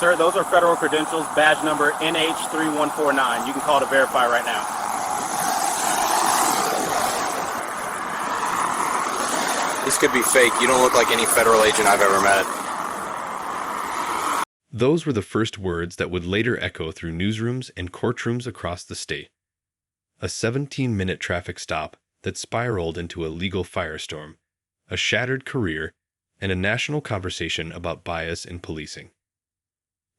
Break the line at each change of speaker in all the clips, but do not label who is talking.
Sir, those are federal credentials, badge number NH3149. You can call to verify right now.
This could be fake. You don't look like any federal agent I've ever met.
Those were the first words that would later echo through newsrooms and courtrooms across the state. A 17-minute traffic stop that spiraled into a legal firestorm, a shattered career, and a national conversation about bias in policing.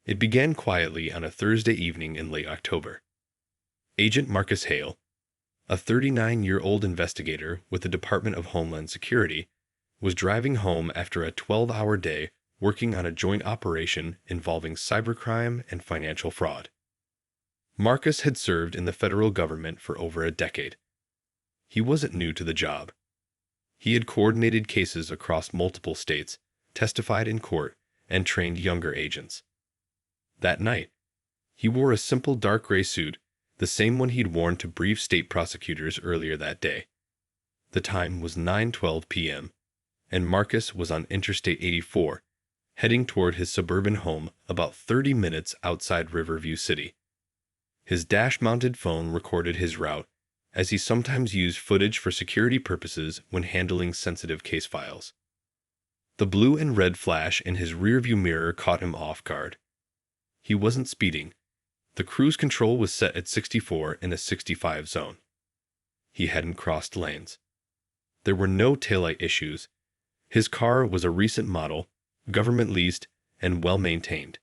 It began quietly on a Thursday evening in late October. Agent Marcus Hale, a 39-year-old investigator with the Department of Homeland Security, was driving home after a 12-hour day working on a joint operation involving cybercrime and financial fraud. Marcus had served in the federal government for over a decade. He wasn't new to the job. He had coordinated cases across multiple states, testified in court, and trained younger agents. That night, he wore a simple dark gray suit, the same one he'd worn to brief state prosecutors earlier that day. The time was 9:12 p.m., and Marcus was on Interstate 84, heading toward his suburban home about 30 minutes outside Riverview City. His dash-mounted phone recorded his route, as he sometimes used footage for security purposes when handling sensitive case files. The blue and red flash in his rearview mirror caught him off guard. He wasn't speeding. The cruise control was set at 64 in a 65 zone. He hadn't crossed lanes. There were no taillight issues. His car was a recent model, government-leased, and well-maintained.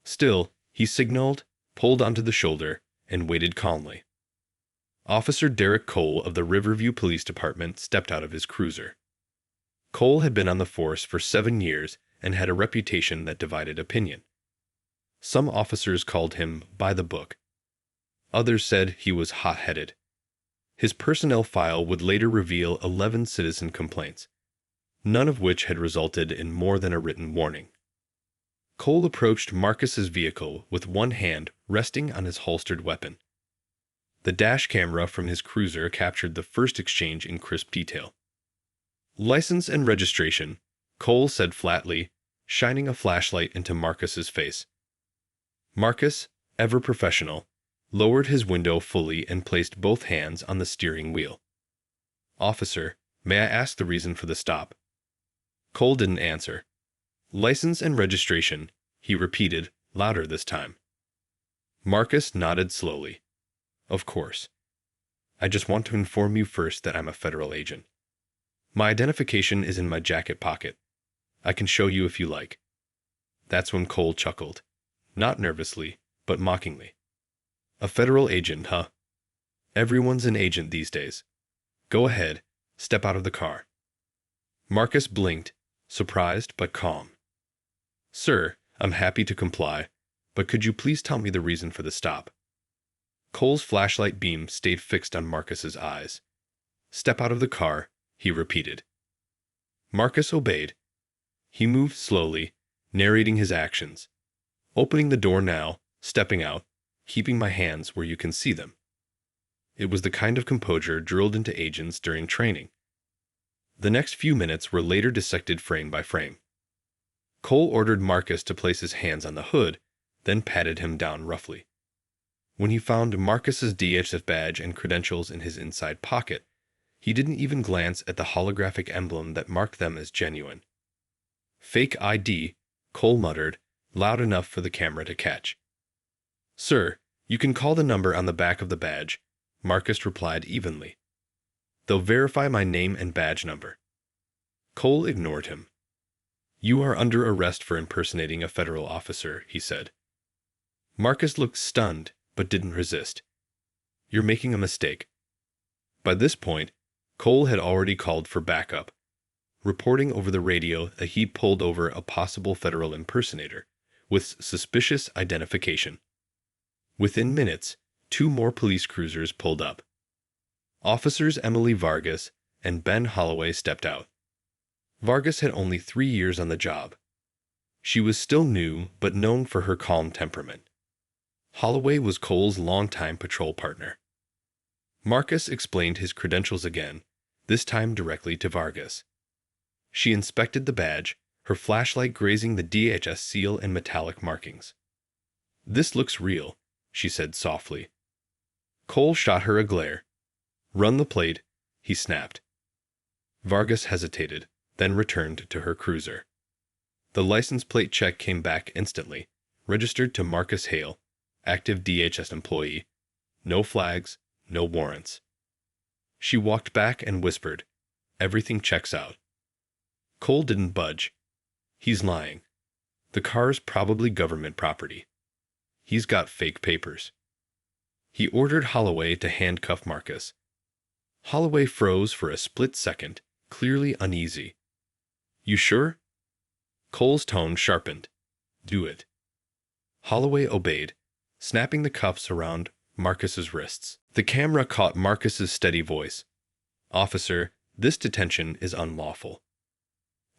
Still, he signaled, pulled onto the shoulder, and waited calmly. Officer Derek Cole of the Riverview Police Department stepped out of his cruiser. Cole had been on the force for 7 years and had a reputation that divided opinion. Some officers called him by the book. Others said he was hot-headed. His personnel file would later reveal 11 citizen complaints, none of which had resulted in more than a written warning. Cole approached Marcus's vehicle with one hand resting on his holstered weapon. The dash camera from his cruiser captured the first exchange in crisp detail. "License and registration," Cole said flatly, shining a flashlight into Marcus's face. Marcus, ever professional, lowered his window fully and placed both hands on the steering wheel. "Officer, may I ask the reason for the stop?" Cole didn't answer. "License and registration," he repeated, louder this time. Marcus nodded slowly. "Of course. I just want to inform you first that I'm a federal agent. My identification is in my jacket pocket. I can show you if you like." That's when Cole chuckled. Not nervously, but mockingly. "A federal agent, huh? Everyone's an agent these days. Go ahead, step out of the car." Marcus blinked, surprised but calm. "Sir, I'm happy to comply, but could you please tell me the reason for the stop?" Cole's flashlight beam stayed fixed on Marcus's eyes. "Step out of the car," he repeated. Marcus obeyed. He moved slowly, narrating his actions. "Opening the door now, stepping out, keeping my hands where you can see them." It was the kind of composure drilled into agents during training. The next few minutes were later dissected frame by frame. Cole ordered Marcus to place his hands on the hood, then patted him down roughly. When he found Marcus's DHS badge and credentials in his inside pocket, he didn't even glance at the holographic emblem that marked them as genuine. "Fake ID," Cole muttered, loud enough for the camera to catch. "Sir, you can call the number on the back of the badge," Marcus replied evenly. "They'll verify my name and badge number." Cole ignored him. "You are under arrest for impersonating a federal officer," he said. Marcus looked stunned, but didn't resist. "You're making a mistake." By this point, Cole had already called for backup, reporting over the radio that he'd pulled over a possible federal impersonator with suspicious identification. Within minutes, 2 more police cruisers pulled up. Officers Emily Vargas and Ben Holloway stepped out. Vargas had only 3 years on the job. She was still new, but known for her calm temperament. Holloway was Cole's longtime patrol partner. Marcus explained his credentials again, this time directly to Vargas. She inspected the badge, her flashlight grazing the DHS seal and metallic markings. "This looks real," she said softly. Cole shot her a glare. "Run the plate," he snapped. Vargas hesitated, then returned to her cruiser. The license plate check came back instantly, registered to Marcus Hale, active DHS employee. No flags, no warrants. She walked back and whispered, "Everything checks out." Cole didn't budge. "He's lying. The car's probably government property. He's got fake papers." He ordered Holloway to handcuff Marcus. Holloway froze for a split second, clearly uneasy. "You sure?" Cole's tone sharpened. "Do it." Holloway obeyed, snapping the cuffs around Marcus's wrists. The camera caught Marcus's steady voice. "Officer, this detention is unlawful.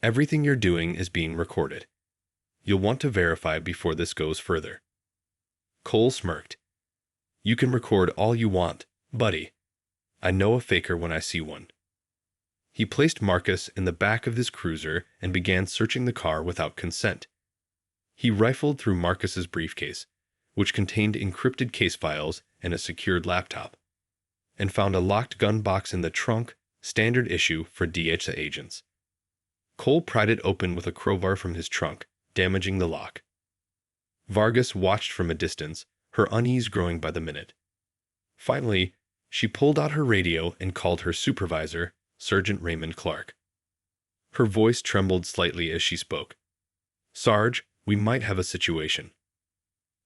Everything you're doing is being recorded. You'll want to verify before this goes further." Cole smirked. "You can record all you want, buddy. I know a faker when I see one." He placed Marcus in the back of his cruiser and began searching the car without consent. He rifled through Marcus's briefcase, which contained encrypted case files and a secured laptop, and found a locked gun box in the trunk, standard issue for DHS agents. Cole pried it open with a crowbar from his trunk, damaging the lock. Vargas watched from a distance, her unease growing by the minute. Finally, she pulled out her radio and called her supervisor, Sergeant Raymond Clark. Her voice trembled slightly as she spoke. "Sarge, we might have a situation.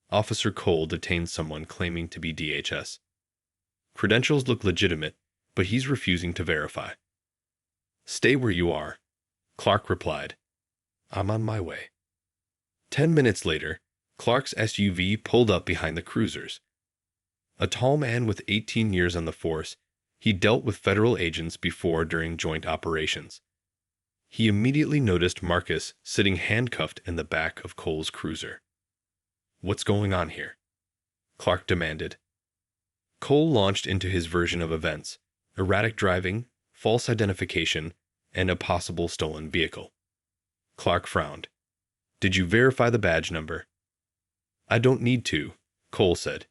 Officer Cole detained someone claiming to be DHS. Credentials look legitimate, but he's refusing to verify." "Stay where you are," Clark replied. "I'm on my way." 10 minutes later, Clark's SUV pulled up behind the cruisers. A tall man with 18 years on the force, he dealt with federal agents before during joint operations. He immediately noticed Marcus sitting handcuffed in the back of Cole's cruiser. "What's going on here?" Clark demanded. Cole launched into his version of events: erratic driving, false identification, and a possible stolen vehicle. Clark frowned. "Did you verify the badge number?" "I don't need to," Cole said.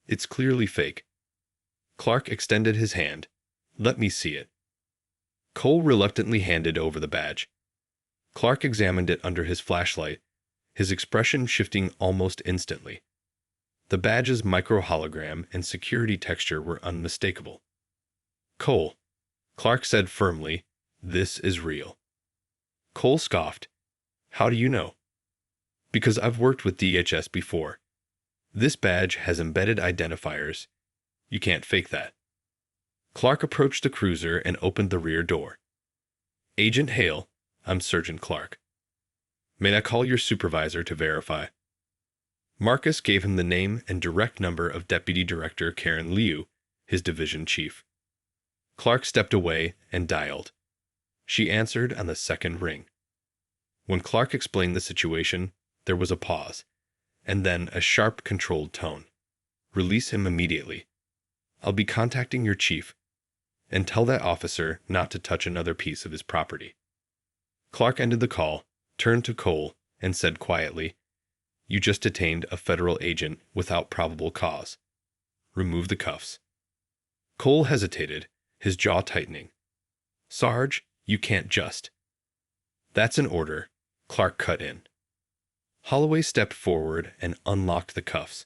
"It's clearly fake." Clark extended his hand. "Let me see it." Cole reluctantly handed over the badge. Clark examined it under his flashlight, his expression shifting almost instantly. The badge's micro-hologram and security texture were unmistakable. "Cole," Clark said firmly, "this is real." Cole scoffed. "How do you know?" "Because I've worked with DHS before. This badge has embedded identifiers. You can't fake that." Clark approached the cruiser and opened the rear door. "Agent Hale, I'm Sergeant Clark. May I call your supervisor to verify?" Marcus gave him the name and direct number of Deputy Director Karen Liu, his division chief. Clark stepped away and dialed. She answered on the second ring. When Clark explained the situation, there was a pause, and then a sharp, controlled tone. "Release him immediately. I'll be contacting your chief. And tell that officer not to touch another piece of his property." Clark ended the call, turned to Cole, and said quietly, "You just detained a federal agent without probable cause. Remove the cuffs." Cole hesitated, his jaw tightening. "Sarge, you can't just." "That's an order," Clark cut in. Holloway stepped forward and unlocked the cuffs.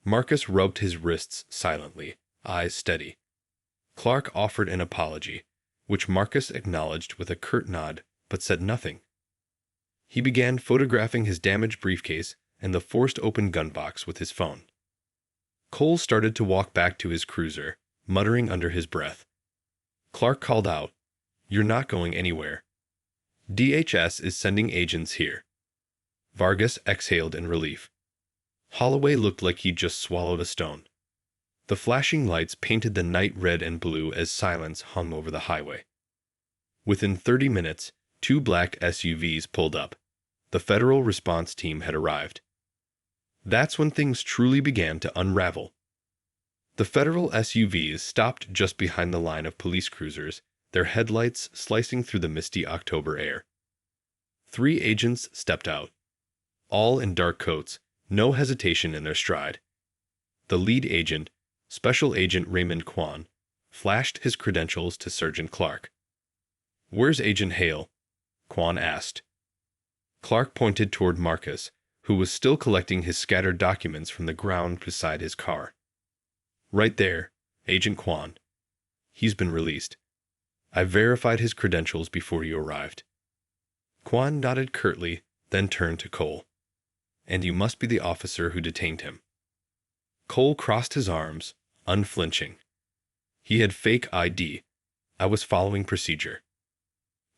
Marcus rubbed his wrists silently, eyes steady. Clark offered an apology, which Marcus acknowledged with a curt nod, but said nothing. He began photographing his damaged briefcase and the forced open gun box with his phone. Cole started to walk back to his cruiser, muttering under his breath. Clark called out, "You're not going anywhere. DHS is sending agents here." Vargas exhaled in relief. Holloway looked like he'd just swallowed a stone. The flashing lights painted the night red and blue as silence hung over the highway. Within 30 minutes, 2 black SUVs pulled up. The federal response team had arrived. That's when things truly began to unravel. The federal SUVs stopped just behind the line of police cruisers, their headlights slicing through the misty October air. 3 agents stepped out, all in dark coats, no hesitation in their stride. The lead agent, Special Agent Raymond Kwan, flashed his credentials to Sergeant Clark. "Where's Agent Hale?" Kwan asked. Clark pointed toward Marcus, who was still collecting his scattered documents from the ground beside his car. "Right there, Agent Kwan. He's been released. I verified his credentials before you arrived." Kwan nodded curtly, then turned to Cole. "And you must be the officer who detained him." Cole crossed his arms, unflinching. "He had fake ID. I was following procedure."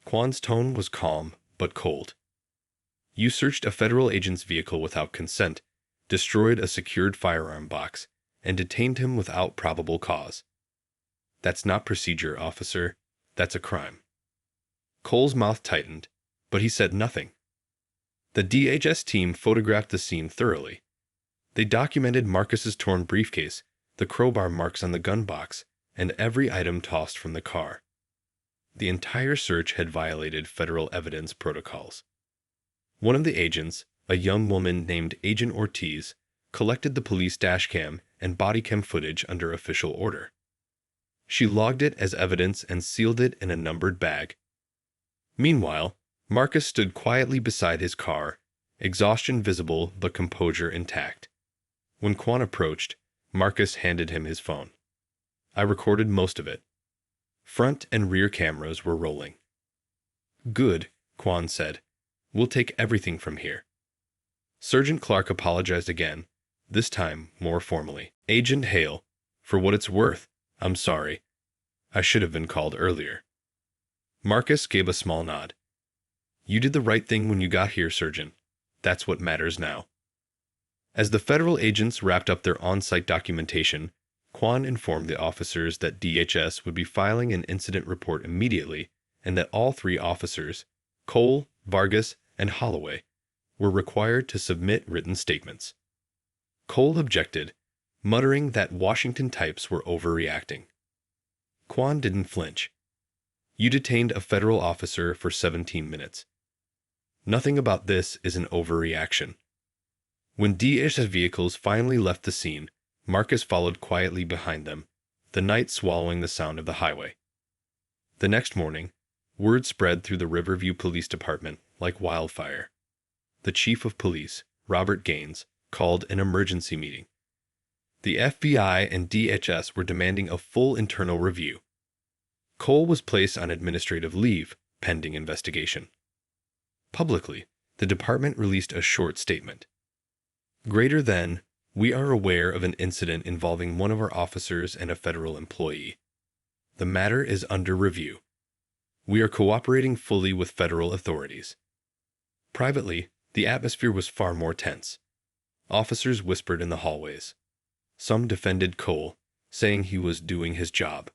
Kwan's tone was calm, but cold. "You searched a federal agent's vehicle without consent, destroyed a secured firearm box, and detained him without probable cause. That's not procedure, officer. That's a crime." Cole's mouth tightened, but he said nothing. The DHS team photographed the scene thoroughly. They documented Marcus's torn briefcase, the crowbar marks on the gun box, and every item tossed from the car. The entire search had violated federal evidence protocols. One of the agents, a young woman named Agent Ortiz, collected the police dashcam and bodycam footage under official order. She logged it as evidence and sealed it in a numbered bag. Meanwhile, Marcus stood quietly beside his car, exhaustion visible but composure intact. When Kwan approached, Marcus handed him his phone. "I recorded most of it. Front and rear cameras were rolling." "Good," Kwan said. "We'll take everything from here." Sergeant Clark apologized again, this time more formally. "Agent Hale, for what it's worth, I'm sorry. I should have been called earlier." Marcus gave a small nod. "You did the right thing when you got here, Sergeant. That's what matters now." As the federal agents wrapped up their on-site documentation, Kwan informed the officers that DHS would be filing an incident report immediately and that all 3 officers, Cole, Vargas, and Holloway, were required to submit written statements. Cole objected, muttering that Washington types were overreacting. Kwan didn't flinch. "You detained a federal officer for 17 minutes. Nothing about this is an overreaction." When DHS vehicles finally left the scene, Marcus followed quietly behind them, the night swallowing the sound of the highway. The next morning, word spread through the Riverview Police Department like wildfire. The chief of police, Robert Gaines, called an emergency meeting. The FBI and DHS were demanding a full internal review. Cole was placed on administrative leave, pending investigation. Publicly, the department released a short statement. "Greater than, we are aware of an incident involving one of our officers and a federal employee. The matter is under review. We are cooperating fully with federal authorities." Privately, the atmosphere was far more tense. Officers whispered in the hallways. Some defended Cole, saying he was doing his job.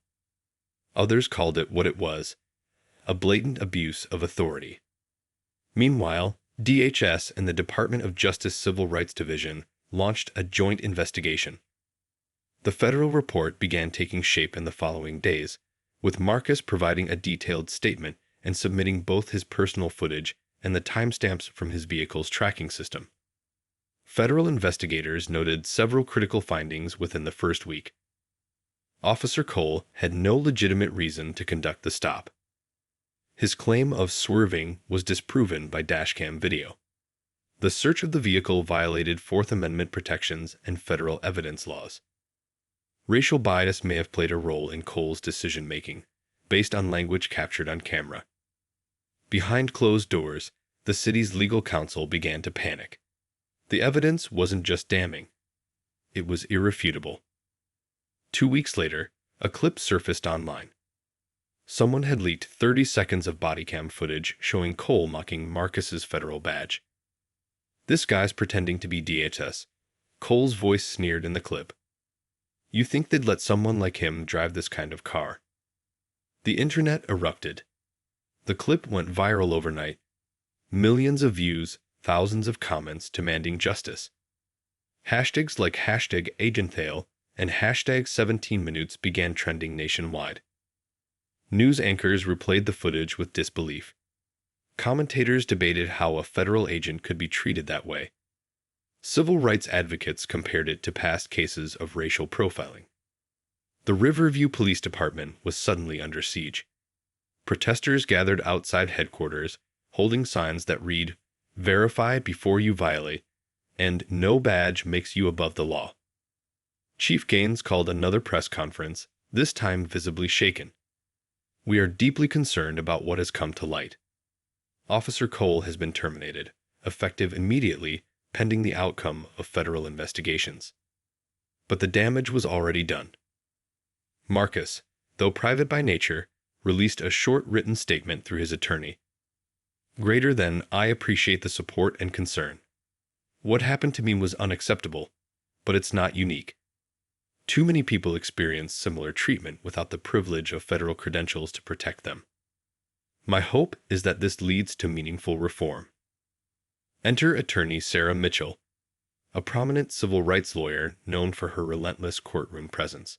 Others called it what it was, a blatant abuse of authority. Meanwhile, DHS and the Department of Justice Civil Rights Division launched a joint investigation. The federal report began taking shape in the following days, with Marcus providing a detailed statement and submitting both his personal footage and the timestamps from his vehicle's tracking system. Federal investigators noted several critical findings within the first week. Officer Cole had no legitimate reason to conduct the stop. His claim of swerving was disproven by dashcam video. The search of the vehicle violated Fourth Amendment protections and federal evidence laws. Racial bias may have played a role in Cole's decision-making, based on language captured on camera. Behind closed doors, the city's legal counsel began to panic. The evidence wasn't just damning. It was irrefutable. 2 weeks later, a clip surfaced online. Someone had leaked 30 seconds of bodycam footage showing Cole mocking Marcus's federal badge. "This guy's pretending to be DHS," Cole's voice sneered in the clip. "You think they'd let someone like him drive this kind of car?" The internet erupted. The clip went viral overnight. Millions of views, thousands of comments demanding justice. Hashtags like #AgentHale and #17minutes began trending nationwide. News anchors replayed the footage with disbelief. Commentators debated how a federal agent could be treated that way. Civil rights advocates compared it to past cases of racial profiling. The Riverview Police Department was suddenly under siege. Protesters gathered outside headquarters, holding signs that read, "Verify before you violate," and "No badge makes you above the law." Chief Gaines called another press conference, this time visibly shaken. "We are deeply concerned about what has come to light. Officer Cole has been terminated, effective immediately, pending the outcome of federal investigations." But the damage was already done. Marcus, though private by nature, released a short written statement through his attorney. Greater than, "I appreciate the support and concern. What happened to me was unacceptable, but it's not unique. Too many people experience similar treatment without the privilege of federal credentials to protect them. My hope is that this leads to meaningful reform." Enter attorney Sarah Mitchell, a prominent civil rights lawyer known for her relentless courtroom presence.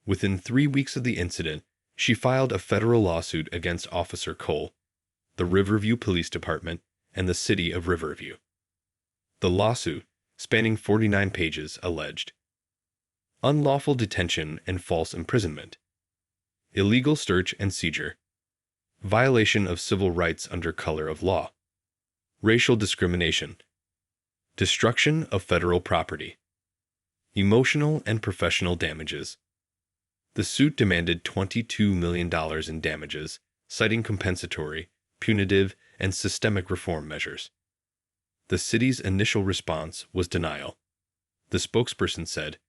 Within 3 weeks of the incident, she filed a federal lawsuit against Officer Cole, the Riverview Police Department, and the city of Riverview. The lawsuit, spanning 49 pages, alleged unlawful detention and false imprisonment, illegal search and seizure, violation of civil rights under color of law, racial discrimination, destruction of federal property, emotional and professional damages. The suit demanded $22 million in damages, citing compensatory, punitive, and systemic reform measures. The city's initial response was denial. The spokesperson said,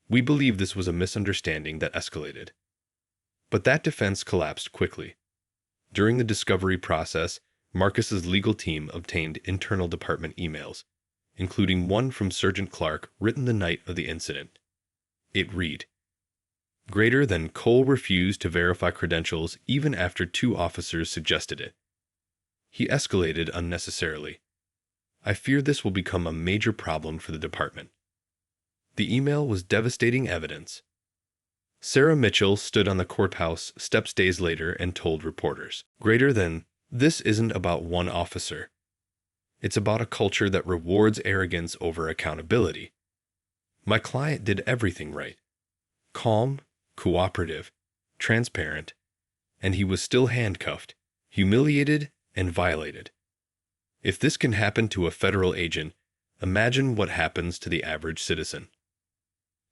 "We believe this was a misunderstanding that escalated." But that defense collapsed quickly. During the discovery process, Marcus's legal team obtained internal department emails, including one from Sergeant Clark written the night of the incident. It read, "Greater than Cole refused to verify credentials even after 2 officers suggested it. He escalated unnecessarily. I fear this will become a major problem for the department." The email was devastating evidence. Sarah Mitchell stood on the courthouse steps days later and told reporters, "Greater than, this isn't about one officer. It's about a culture that rewards arrogance over accountability. My client did everything right. Calm, cooperative, transparent, and he was still handcuffed, humiliated, and violated. If this can happen to a federal agent, imagine what happens to the average citizen."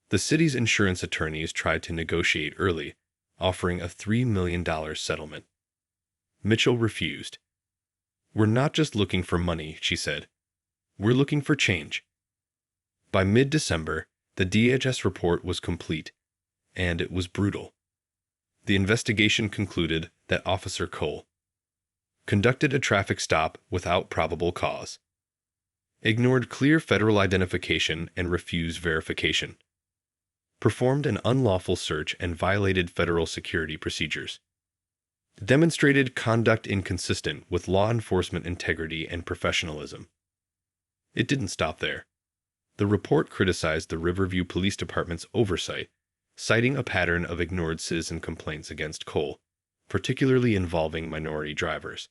The city's insurance attorneys tried to negotiate early, offering a $3 million settlement. Mitchell refused. "We're not just looking for money," she said. "We're looking for change." By mid-December, the DHS report was complete, and it was brutal. The investigation concluded that Officer Cole conducted a traffic stop without probable cause, ignored clear federal identification and refused verification, performed an unlawful search and violated federal security procedures, demonstrated conduct inconsistent with law enforcement integrity and professionalism. It didn't stop there. The report criticized the Riverview Police Department's oversight, citing a pattern of ignored citizen complaints against Cole, particularly involving minority drivers.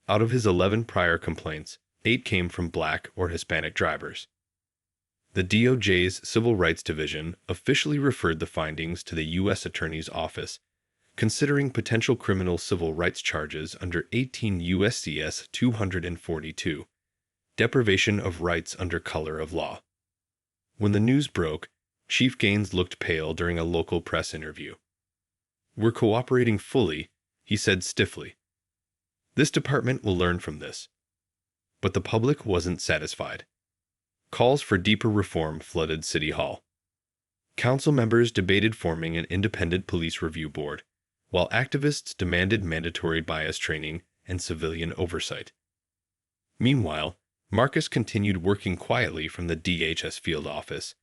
Out of his 11 prior complaints, 8 came from Black or Hispanic drivers. The DOJ's Civil Rights Division officially referred the findings to the U.S. Attorney's Office, considering potential criminal civil rights charges under 18 U.S.C.S. 242, deprivation of rights under color of law. When the news broke, Chief Gaines looked pale during a local press interview. "We're cooperating fully," he said stiffly. "This department will learn from this." But the public wasn't satisfied. Calls for deeper reform flooded City Hall. Council members debated forming an independent police review board, while activists demanded mandatory bias training and civilian oversight. Meanwhile, Marcus continued working quietly from the DHS field office.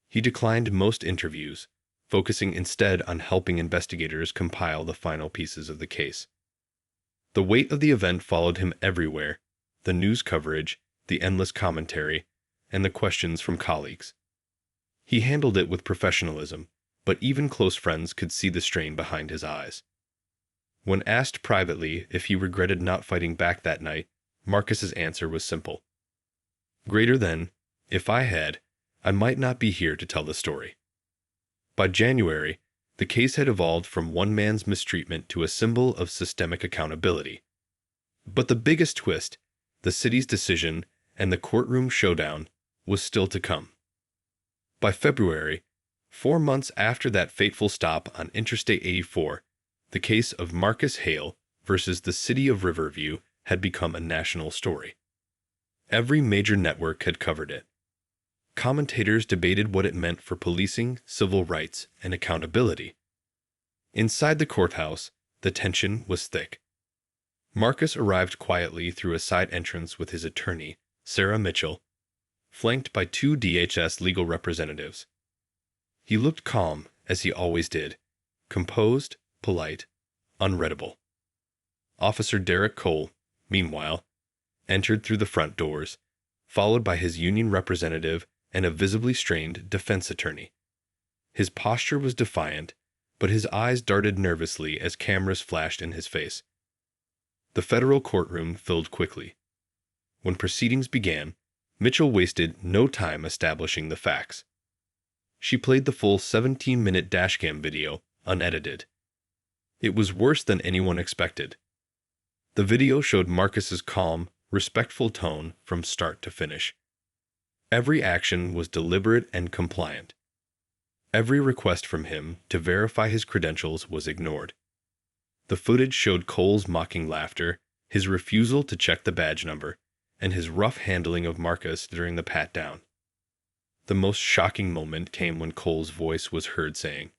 He declined most interviews, focusing instead on helping investigators compile the final pieces of the case. The weight of the event followed him everywhere: the news coverage, the endless commentary, and the questions from colleagues. He handled it with professionalism, but even close friends could see the strain behind his eyes. When asked privately if he regretted not fighting back that night, Marcus's answer was simple. Greater than, if I had, I might not be here to tell the story. By January, the case had evolved from one man's mistreatment to a symbol of systemic accountability. But the biggest twist, the city's decision and the courtroom showdown, was still to come. By February, 4 months after that fateful stop on Interstate 84, the case of Marcus Hale versus the City of Riverview had become a national story. Every major network had covered it. Commentators debated what it meant for policing, civil rights, and accountability. Inside the courthouse, the tension was thick. Marcus arrived quietly through a side entrance with his attorney, Sarah Mitchell, flanked by 2 DHS legal representatives. He looked calm, as he always did, composed, polite, unreadable. Officer Derek Cole, meanwhile, entered through the front doors, followed by his union representative and a visibly strained defense attorney. His posture was defiant, but his eyes darted nervously as cameras flashed in his face. The federal courtroom filled quickly. When proceedings began, Mitchell wasted no time establishing the facts. She played the full 17-minute dashcam video, unedited. It was worse than anyone expected. The video showed Marcus's calm, respectful tone from start to finish. Every action was deliberate and compliant. Every request from him to verify his credentials was ignored. The footage showed Cole's mocking laughter, his refusal to check the badge number, and his rough handling of Marcus during the pat-down. The most shocking moment came when Cole's voice was heard saying,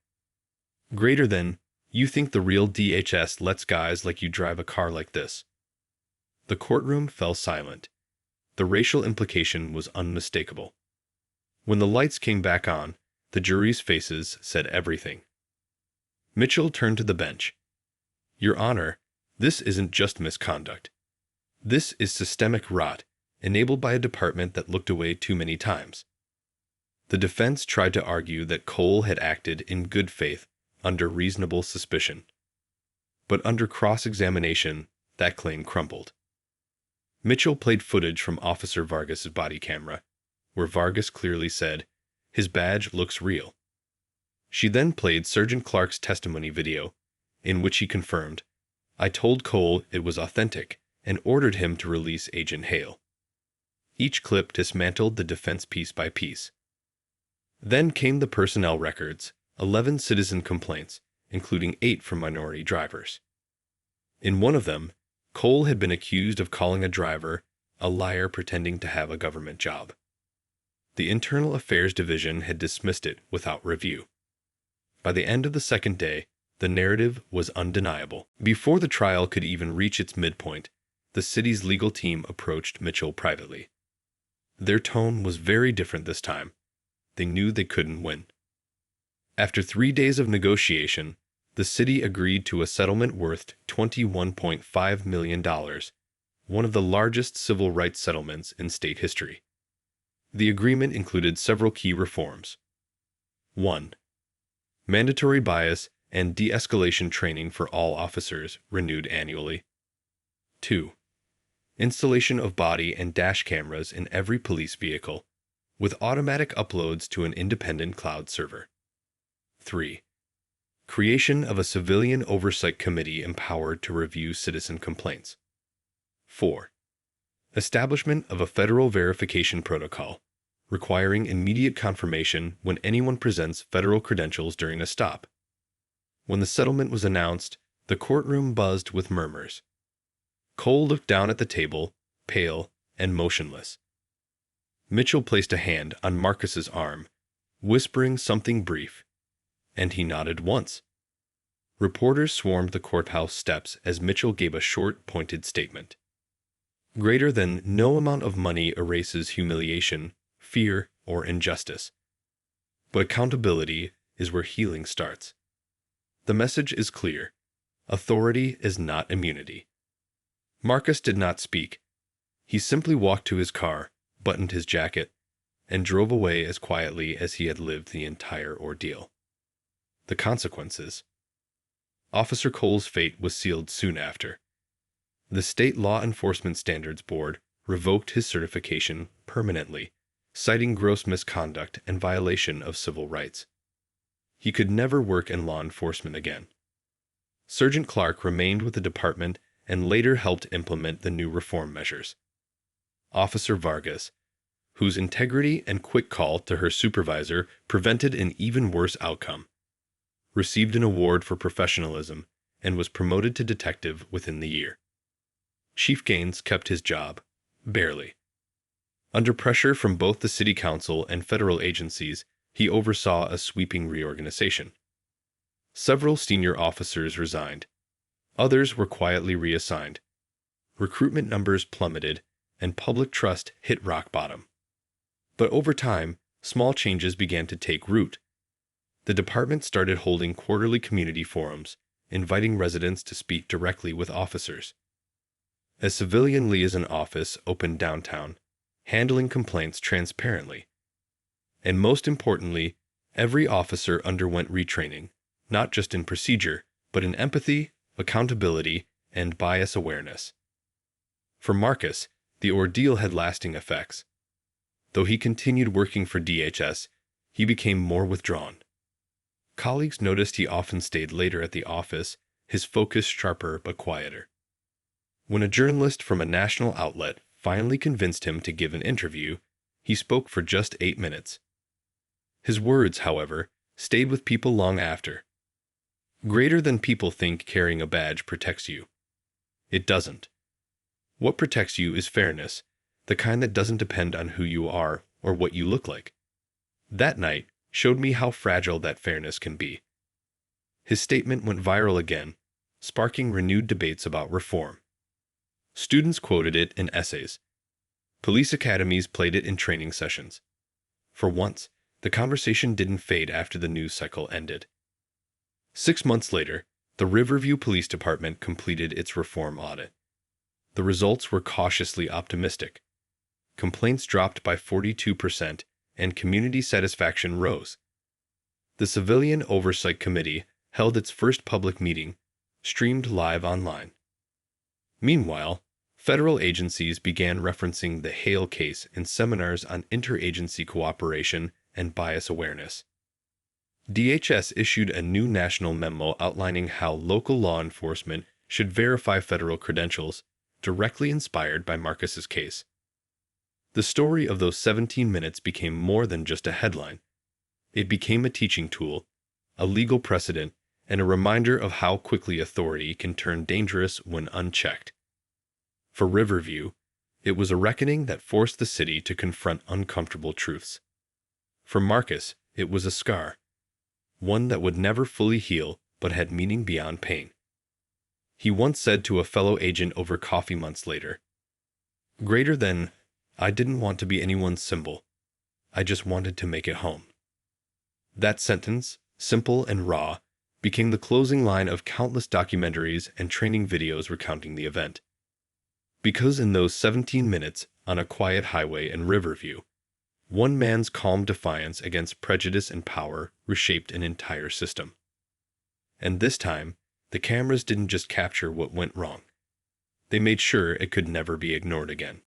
"Greater than, you think the real DHS lets guys like you drive a car like this?" The courtroom fell silent. The racial implication was unmistakable. When the lights came back on, the jury's faces said everything. Mitchell turned to the bench. "Your Honor, this isn't just misconduct. This is systemic rot, enabled by a department that looked away too many times." The defense tried to argue that Cole had acted in good faith under reasonable suspicion. But under cross-examination, that claim crumbled. Mitchell played footage from Officer Vargas's body camera, where Vargas clearly said, "His badge looks real." She then played Sergeant Clark's testimony video, in which he confirmed, "I told Cole it was authentic and ordered him to release Agent Hale." Each clip dismantled the defense piece by piece. Then came the personnel records, 11 citizen complaints, including 8 from minority drivers. In one of them, Cole had been accused of calling a driver a liar pretending to have a government job. The Internal Affairs Division had dismissed it without review. By the end of the second day, the narrative was undeniable. Before the trial could even reach its midpoint, the city's legal team approached Mitchell privately. Their tone was very different this time. They knew they couldn't win. After 3 days of negotiation, the city agreed to a settlement worth $21.5 million, one of the largest civil rights settlements in state history. The agreement included several key reforms. 1. Mandatory bias and de-escalation training for all officers, renewed annually. 2. Installation of body and dash cameras in every police vehicle, with automatic uploads to an independent cloud server. 3. Creation of a civilian oversight committee empowered to review citizen complaints. 4. Establishment of a federal verification protocol, requiring immediate confirmation when anyone presents federal credentials during a stop. When the settlement was announced, the courtroom buzzed with murmurs. Cole looked down at the table, pale and motionless. Mitchell placed a hand on Marcus's arm, whispering something brief, and he nodded once. Reporters swarmed the courthouse steps as Mitchell gave a short, pointed statement. Greater than, no amount of money erases humiliation, fear, or injustice. But accountability is where healing starts. The message is clear. Authority is not immunity. Marcus did not speak. He simply walked to his car, buttoned his jacket, and drove away as quietly as he had lived the entire ordeal. The consequences. Officer Cole's fate was sealed soon after. The State Law Enforcement Standards Board revoked his certification permanently, citing gross misconduct and violation of civil rights. He could never work in law enforcement again. Sergeant Clark remained with the department and later helped implement the new reform measures. Officer Vargas, whose integrity and quick call to her supervisor prevented an even worse outcome, received an award for professionalism and was promoted to detective within the year. Chief Gaines kept his job, barely. Under pressure from both the city council and federal agencies, he oversaw a sweeping reorganization. Several senior officers resigned. Others were quietly reassigned. Recruitment numbers plummeted, and public trust hit rock bottom. But over time, small changes began to take root. The department started holding quarterly community forums, inviting residents to speak directly with officers. A civilian liaison office opened downtown, handling complaints transparently. And most importantly, every officer underwent retraining, not just in procedure, but in empathy, accountability, and bias awareness. For Marcus, the ordeal had lasting effects. Though he continued working for DHS, he became more withdrawn. Colleagues noticed he often stayed later at the office, his focus sharper but quieter. When a journalist from a national outlet finally convinced him to give an interview, he spoke for just 8 minutes. His words, however, stayed with people long after. Greater than people think carrying a badge protects you. It doesn't. What protects you is fairness, the kind that doesn't depend on who you are or what you look like. That night showed me how fragile that fairness can be. His statement went viral again, sparking renewed debates about reform. Students quoted it in essays. Police academies played it in training sessions. For once, the conversation didn't fade after the news cycle ended. 6 months later, the Riverview Police Department completed its reform audit. The results were cautiously optimistic. Complaints dropped by 42%, and community satisfaction rose. The Civilian Oversight Committee held its first public meeting, streamed live online. Meanwhile, federal agencies began referencing the Hale case in seminars on interagency cooperation and bias awareness. DHS issued a new national memo outlining how local law enforcement should verify federal credentials, directly inspired by Marcus's case. The story of those 17 minutes became more than just a headline. It became a teaching tool, a legal precedent, and a reminder of how quickly authority can turn dangerous when unchecked. For Riverview, it was a reckoning that forced the city to confront uncomfortable truths. For Marcus, it was a scar, one that would never fully heal but had meaning beyond pain. He once said to a fellow agent over coffee months later, "Greater than, I didn't want to be anyone's symbol. I just wanted to make it home." That sentence, simple and raw, became the closing line of countless documentaries and training videos recounting the event. Because in those 17 minutes on a quiet highway in Riverview, one man's calm defiance against prejudice and power reshaped an entire system. And this time, the cameras didn't just capture what went wrong. They made sure it could never be ignored again.